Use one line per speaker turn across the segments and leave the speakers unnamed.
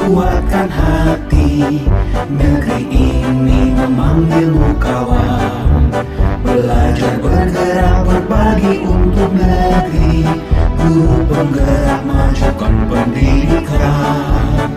kuatkan hati. Negeri ini memanggilmu kawan. Belajar bergerak berbagi untuk negeri. Guru penggerak majukan pendidikan.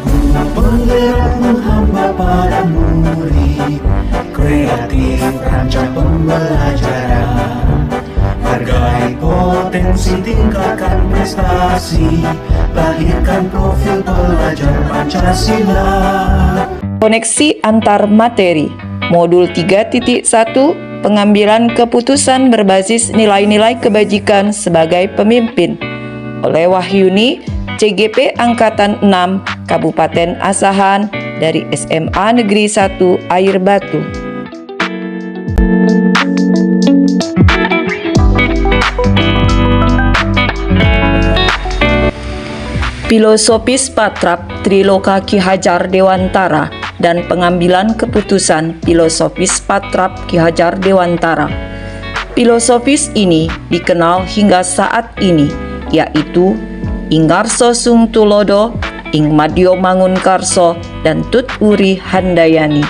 Guru penggerak menghamba pada murid. Kreatif rancang pembelajaran. Hargai potensi, tingkatkan prestasi. Lahirkan profil pelajar Pancasila.
Koneksi antar materi. Modul 3.1 Pengambilan keputusan berbasis nilai-nilai kebajikan sebagai pemimpin oleh Wahyuni, CGP Angkatan 6, Kabupaten Asahan dari SMA Negeri 1 Air Batu. Filosofis Patrap Triloka Ki Hajar Dewantara dan pengambilan keputusan filosofis Patrap Ki Hajar Dewantara. Filosofis ini dikenal hingga saat ini, yaitu Ingarso Sung Tulodo, Ing Madyo Mangunkarso, dan Tut Wuri Handayani.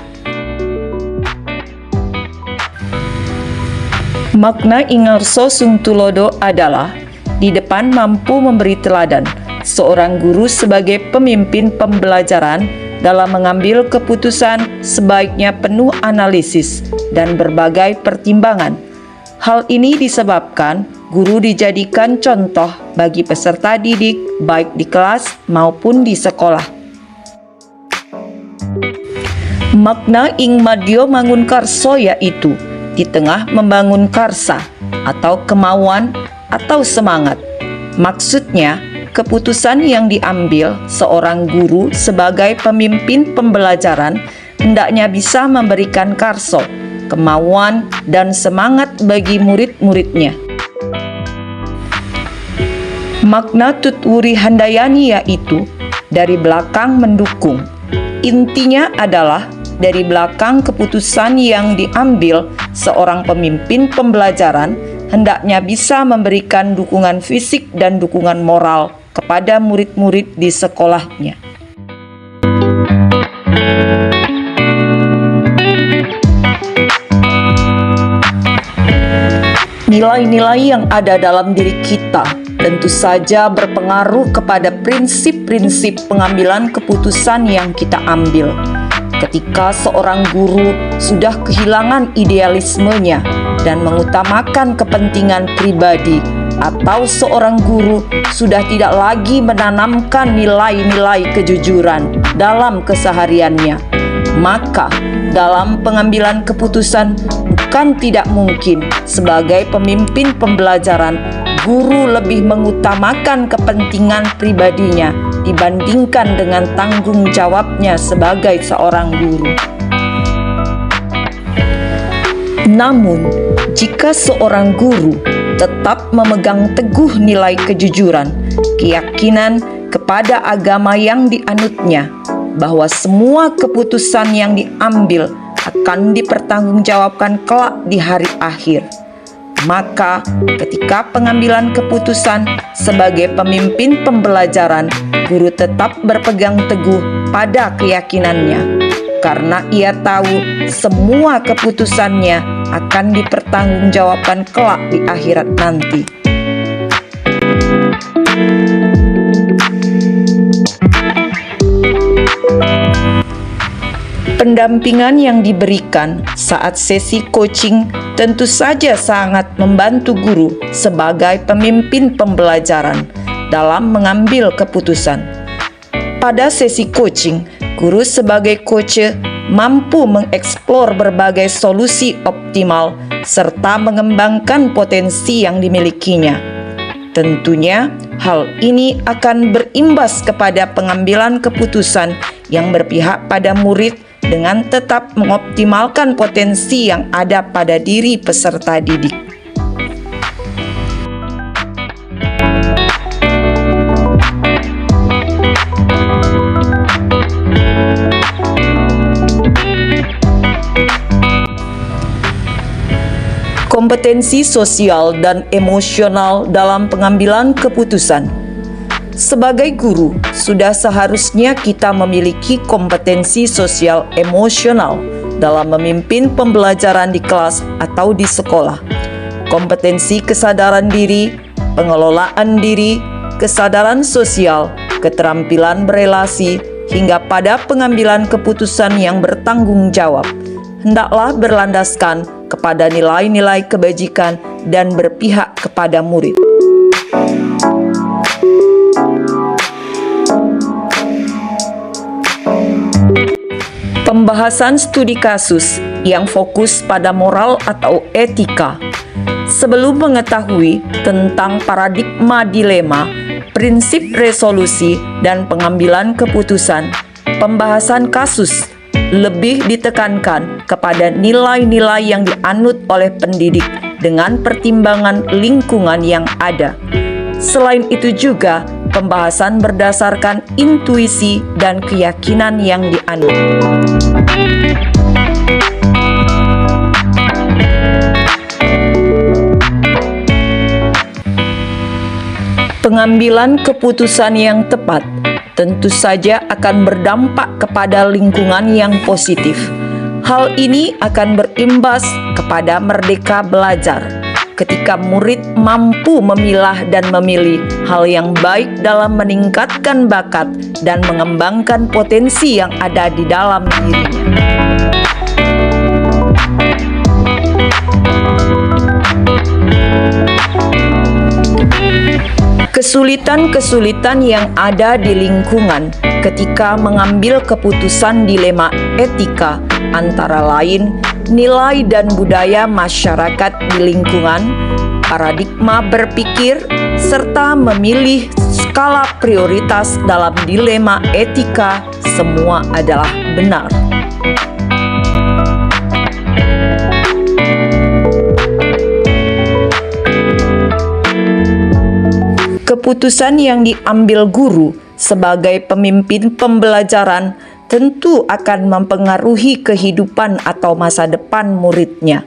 Makna Ingarso Sung Tulodo adalah di depan mampu memberi teladan. Seorang guru sebagai pemimpin pembelajaran dalam mengambil keputusan sebaiknya penuh analisis dan berbagai pertimbangan. Hal ini disebabkan guru dijadikan contoh bagi peserta didik baik di kelas maupun di sekolah. Makna Ing Madyo Mangunkarso yaitu di tengah membangun karsa atau kemauan atau semangat. Maksudnya, keputusan yang diambil seorang guru sebagai pemimpin pembelajaran hendaknya bisa memberikan karso, kemauan, dan semangat bagi murid-muridnya. Makna Tut Wuri Handayani yaitu dari belakang mendukung. Intinya adalah dari belakang keputusan yang diambil seorang pemimpin pembelajaran hendaknya bisa memberikan dukungan fisik dan dukungan moral kepada murid-murid di sekolahnya. Nilai-nilai yang ada dalam diri kita tentu saja berpengaruh kepada prinsip-prinsip pengambilan keputusan yang kita ambil. Ketika seorang guru sudah kehilangan idealismenya dan mengutamakan kepentingan pribadi, atau seorang guru sudah tidak lagi menanamkan nilai-nilai kejujuran dalam kesehariannya, maka dalam pengambilan keputusan bukan tidak mungkin sebagai pemimpin pembelajaran guru lebih mengutamakan kepentingan pribadinya dibandingkan dengan tanggung jawabnya sebagai seorang guru. Namun, jika seorang guru tetap memegang teguh nilai kejujuran, keyakinan kepada agama yang dianutnya, bahwa semua keputusan yang diambil akan dipertanggungjawabkan kelak di hari akhir, maka ketika pengambilan keputusan sebagai pemimpin pembelajaran, guru tetap berpegang teguh pada keyakinannya, karena ia tahu semua keputusannya akan dipertanggungjawabkan kelak di akhirat nanti. Pendampingan yang diberikan saat sesi coaching tentu saja sangat membantu guru sebagai pemimpin pembelajaran dalam mengambil keputusan. Pada sesi coaching, guru sebagai coach mampu mengeksplor berbagai solusi optimal serta mengembangkan potensi yang dimilikinya. Tentunya, hal ini akan berimbas kepada pengambilan keputusan yang berpihak pada murid dengan tetap mengoptimalkan potensi yang ada pada diri peserta didik. Kompetensi sosial dan emosional dalam pengambilan keputusan. Sebagai guru, sudah seharusnya kita memiliki kompetensi sosial emosional dalam memimpin pembelajaran di kelas atau di sekolah. Kompetensi kesadaran diri, pengelolaan diri, kesadaran sosial, keterampilan berelasi, hingga pada pengambilan keputusan yang bertanggung jawab, hendaklah berlandaskan kepada nilai-nilai kebajikan dan berpihak kepada murid. Pembahasan studi kasus yang fokus pada moral atau etika. Sebelum mengetahui tentang paradigma dilema, prinsip resolusi, dan pengambilan keputusan, pembahasan kasus lebih ditekankan kepada nilai-nilai yang dianut oleh pendidik dengan pertimbangan lingkungan yang ada. Selain itu juga, pembahasan berdasarkan intuisi dan keyakinan yang dianut. Pengambilan keputusan yang tepat tentu saja akan berdampak kepada lingkungan yang positif. Hal ini akan berimbas kepada merdeka belajar. Ketika murid mampu memilah dan memilih hal yang baik dalam meningkatkan bakat dan mengembangkan potensi yang ada di dalam dirinya. Kesulitan-kesulitan yang ada di lingkungan ketika mengambil keputusan dilema etika antara lain nilai dan budaya masyarakat di lingkungan, paradigma berpikir, serta memilih skala prioritas dalam dilema etika, semua adalah benar. Keputusan yang diambil guru sebagai pemimpin pembelajaran tentu akan mempengaruhi kehidupan atau masa depan muridnya.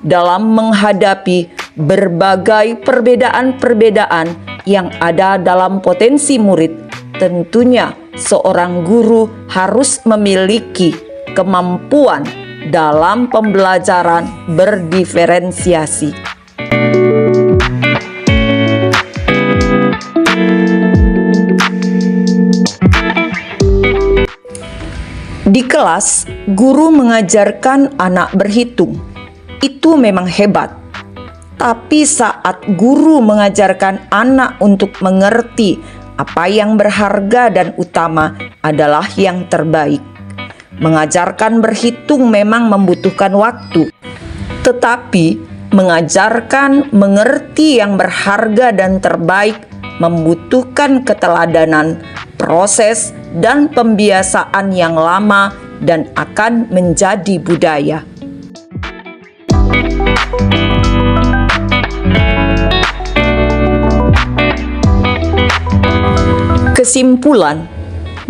Dalam menghadapi berbagai perbedaan-perbedaan yang ada dalam potensi murid, tentunya seorang guru harus memiliki kemampuan dalam pembelajaran berdiferensiasi. Di kelas, guru mengajarkan anak berhitung. Itu memang hebat. Tapi saat guru mengajarkan anak untuk mengerti apa yang berharga dan utama adalah yang terbaik. Mengajarkan berhitung memang membutuhkan waktu. Tetapi mengajarkan mengerti yang berharga dan terbaik membutuhkan keteladanan, proses, dan pembiasaan yang lama dan akan menjadi budaya. Kesimpulan,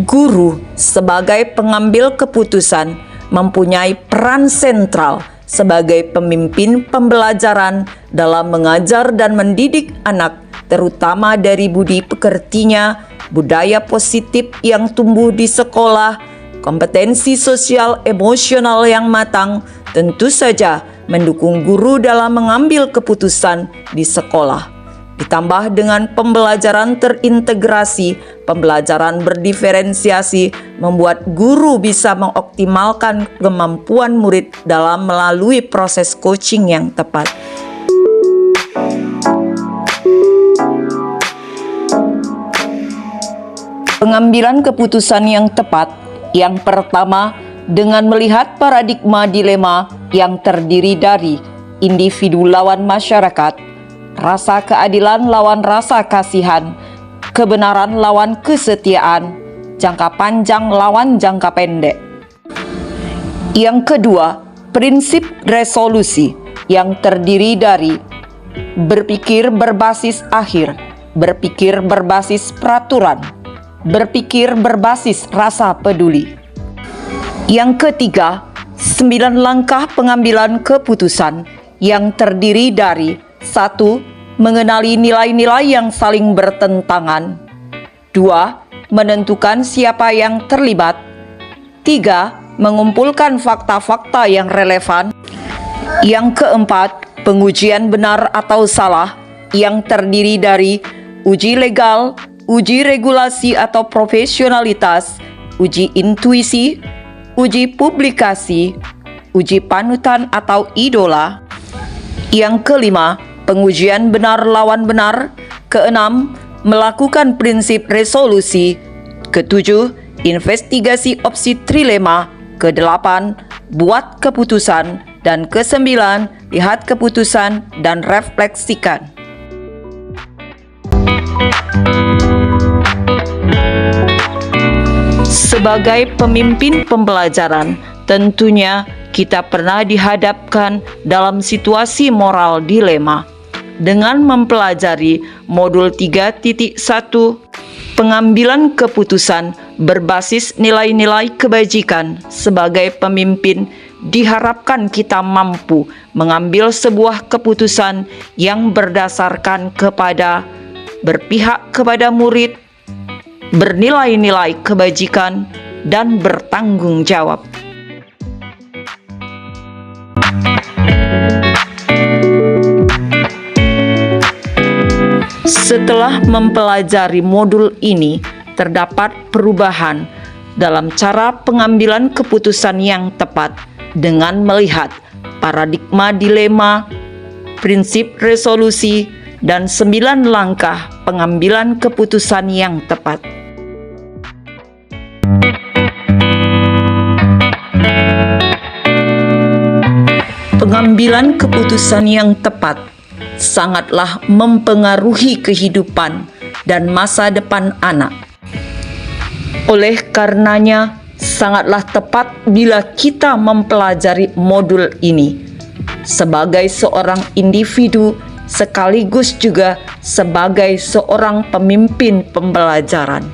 guru sebagai pengambil keputusan mempunyai peran sentral sebagai pemimpin pembelajaran dalam mengajar dan mendidik anak, terutama dari budi pekertinya, budaya positif yang tumbuh di sekolah, kompetensi sosial emosional yang matang, tentu saja mendukung guru dalam mengambil keputusan di sekolah. Ditambah dengan pembelajaran terintegrasi, pembelajaran berdiferensiasi, membuat guru bisa mengoptimalkan kemampuan murid dalam melalui proses coaching yang tepat. Pengambilan keputusan yang tepat, yang pertama, dengan melihat paradigma dilema yang terdiri dari individu lawan masyarakat, rasa keadilan lawan rasa kasihan, kebenaran lawan kesetiaan, jangka panjang lawan jangka pendek. Yang kedua, prinsip resolusi yang terdiri dari berpikir berbasis akhir, berpikir berbasis peraturan, berpikir berbasis rasa peduli. Yang ketiga, 9 langkah pengambilan keputusan yang terdiri dari 1. Mengenali nilai-nilai yang saling bertentangan. 2. Menentukan siapa yang terlibat. 3. Mengumpulkan fakta-fakta yang relevan. Yang keempat, pengujian benar atau salah yang terdiri dari uji legal, uji regulasi atau profesionalitas, uji intuisi, uji publikasi, uji panutan atau idola. Yang kelima, pengujian benar lawan benar. Keenam, melakukan prinsip resolusi. Ketujuh, investigasi opsi trilema. Kedelapan, buat keputusan. Dan kesembilan, lihat keputusan dan refleksikan. Sebagai pemimpin pembelajaran, tentunya kita pernah dihadapkan dalam situasi moral dilema. Dengan mempelajari modul 3.1, pengambilan keputusan berbasis nilai-nilai kebajikan sebagai pemimpin, diharapkan kita mampu mengambil sebuah keputusan yang berdasarkan kepada berpihak kepada murid, bernilai-nilai kebajikan, dan bertanggung jawab. Setelah mempelajari modul ini, terdapat perubahan dalam cara pengambilan keputusan yang tepat dengan melihat paradigma dilema, prinsip resolusi, dan 9 langkah pengambilan keputusan yang tepat. Pengambilan keputusan yang tepat sangatlah mempengaruhi kehidupan dan masa depan anak. Oleh karenanya, sangatlah tepat bila kita mempelajari modul ini sebagai seorang individu sekaligus juga sebagai seorang pemimpin pembelajaran.